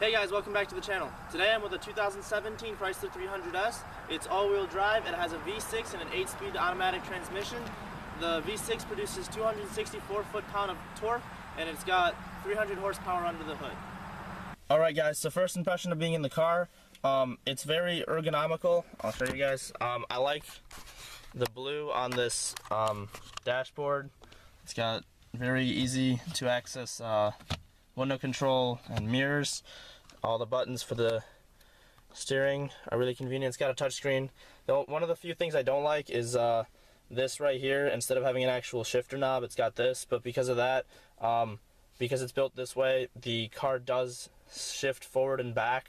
Hey guys, welcome back to the channel. Today I'm with a 2017 Chrysler 300S. It's all-wheel drive. It has a V6 and an 8-speed automatic transmission. The V6 produces 264 foot-pound of torque, and it's got 300 horsepower under the hood. Alright guys, so first impression of being in the car, it's very ergonomical. I'll show you guys. I like the blue on this dashboard. It's got very easy to access window control and mirrors. All the buttons for the steering are really convenient. It's got a touchscreen. One of the few things I don't like is this right here. Instead of having an actual shifter knob, it's got this. But because of that, because it's built this way, the car does shift forward and back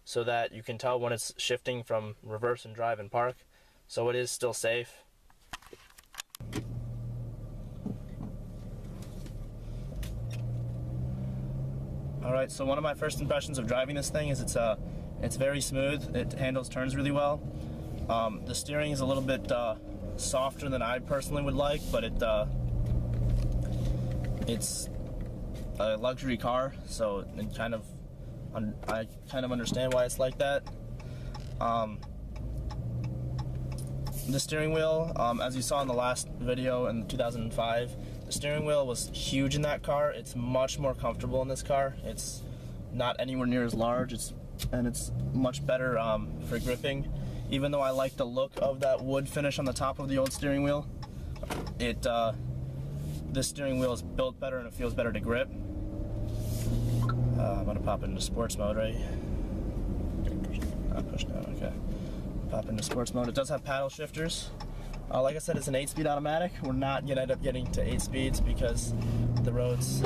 so that you can tell when it's shifting from reverse and drive and park. So it is still safe. Alright, so one of my first impressions of driving this thing is it's very smooth. It handles turns really well. The steering is a little bit softer than I personally would like, but it's a luxury car, so I kind of understand why it's like that. The steering wheel, as you saw in the last video in 2005, the steering wheel was huge in that car. It's much more comfortable in this car. It's not anywhere near as large, and it's much better for gripping. Even though I like the look of that wood finish on the top of the old steering wheel, this steering wheel is built better and it feels better to grip. I'm gonna pop into sports mode, right? Push down, okay. Pop into sports mode. It does have paddle shifters. Like I said, it's an 8-speed automatic. We're not gonna end up getting to 8 speeds because the roads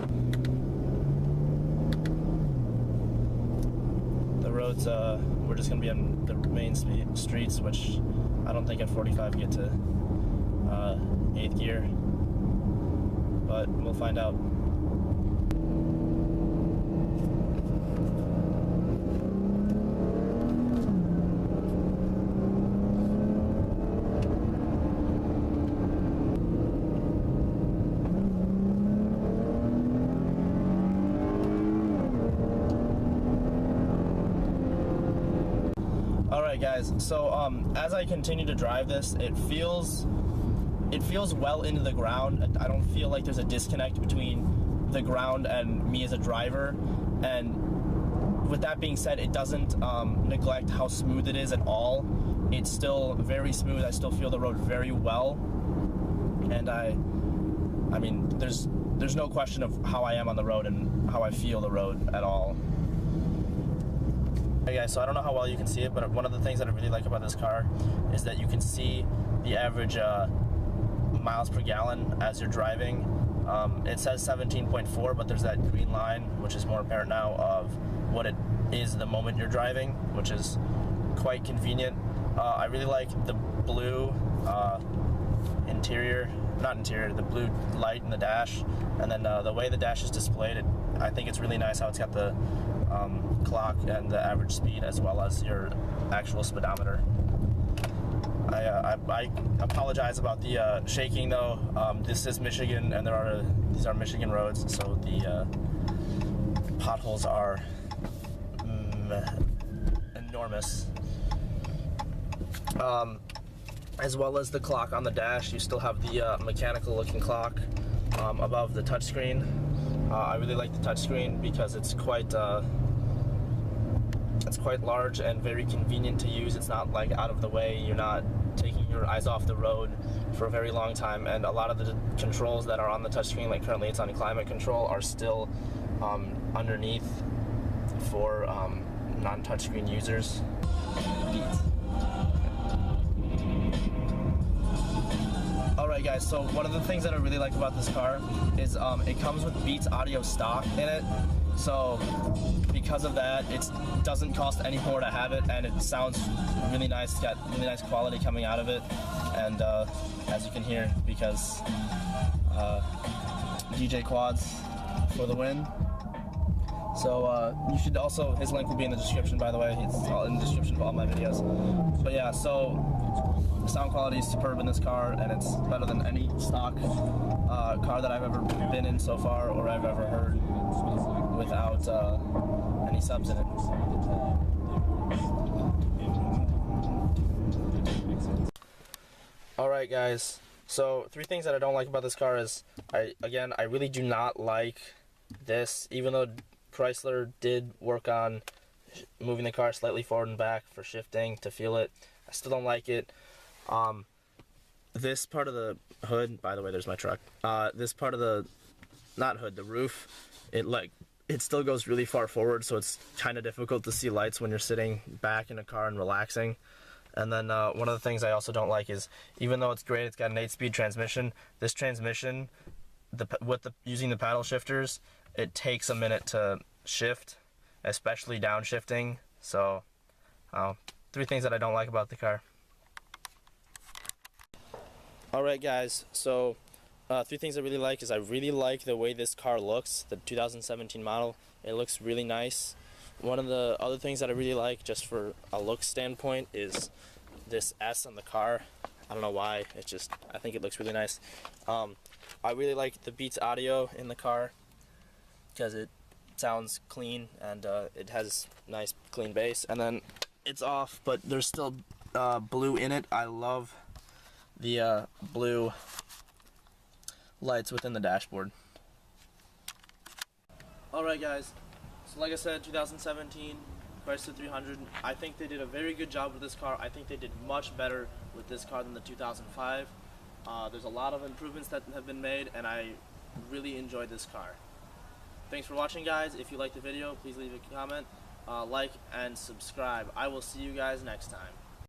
we're just gonna be on the main streets, which I don't think at 45 get to 8th gear, but we'll find out. Alright guys, so as I continue to drive this, it feels well into the ground. I don't feel like there's a disconnect between the ground and me as a driver, and with that being said, it doesn't neglect how smooth it is at all. It's still very smooth. I still feel the road very well, and I mean there's no question of how I am on the road and how I feel the road at all. Hey guys, so I don't know how well you can see it, but one of the things that I really like about this car is that you can see the average miles per gallon as you're driving. It says 17.4, but there's that green line, which is more apparent now, of what it is the moment you're driving, which is quite convenient. I really like the blue the blue light in the dash, and then the way the dash is displayed, I think it's really nice how it's got the clock and the average speed as well as your actual speedometer. I apologize about the shaking though. This is Michigan, and these are Michigan roads, so the potholes are enormous. As well as the clock on the dash, you still have the mechanical looking clock above the touchscreen. I really like the touchscreen because it's quite large and very convenient to use. It's not like out of the way. You're not taking your eyes off the road for a very long time, and a lot of the controls that are on the touchscreen, like currently it's on climate control, are still underneath for non-touchscreen users. Alright guys, so one of the things that I really like about this car is it comes with Beats audio stock in it. So because of that, it doesn't cost any more to have it, and it sounds really nice. It's got really nice quality coming out of it, and as you can hear, because DJ Quads for the win. So you should also, his link will be in the description, by the way. It's all in the description of all my videos. But yeah, so the sound quality is superb in this car, and it's better than any stock car that I've ever been in so far, or I've ever heard without put any subs in it. Alright guys, so 3 things that I don't like about this car is, I really do not like this, even though Chrysler did work on moving the car slightly forward and back for shifting to feel it. I still don't like it. This part of the hood, by the way, there's my truck. This part of the, not hood, the roof, it still goes really far forward, so it's kind of difficult to see lights when you're sitting back in a car and relaxing. And then one of the things I also don't like is, even though it's great, it's got an 8-speed transmission, this transmission, using the paddle shifters, it takes a minute to shift, especially downshifting. So 3 things that I don't like about the car. Alright guys, so 3 things I really like is, I really like the way this car looks, the 2017 model. It looks really nice. One of the other things that I really like, just for a look standpoint, is this S on the car. I don't know why, I think it looks really nice. I really like the Beats audio in the car, because it sounds clean and it has nice clean bass. And then it's off, but there's still blue in it. I love the blue lights within the dashboard. Alright guys, so like I said, 2017 Chrysler 300, I think they did a very good job with this car. I think they did much better with this car than the 2005. There's a lot of improvements that have been made, and I really enjoyed this car. Thanks for watching guys. If you liked the video, please leave a comment, like, and subscribe. I will see you guys next time.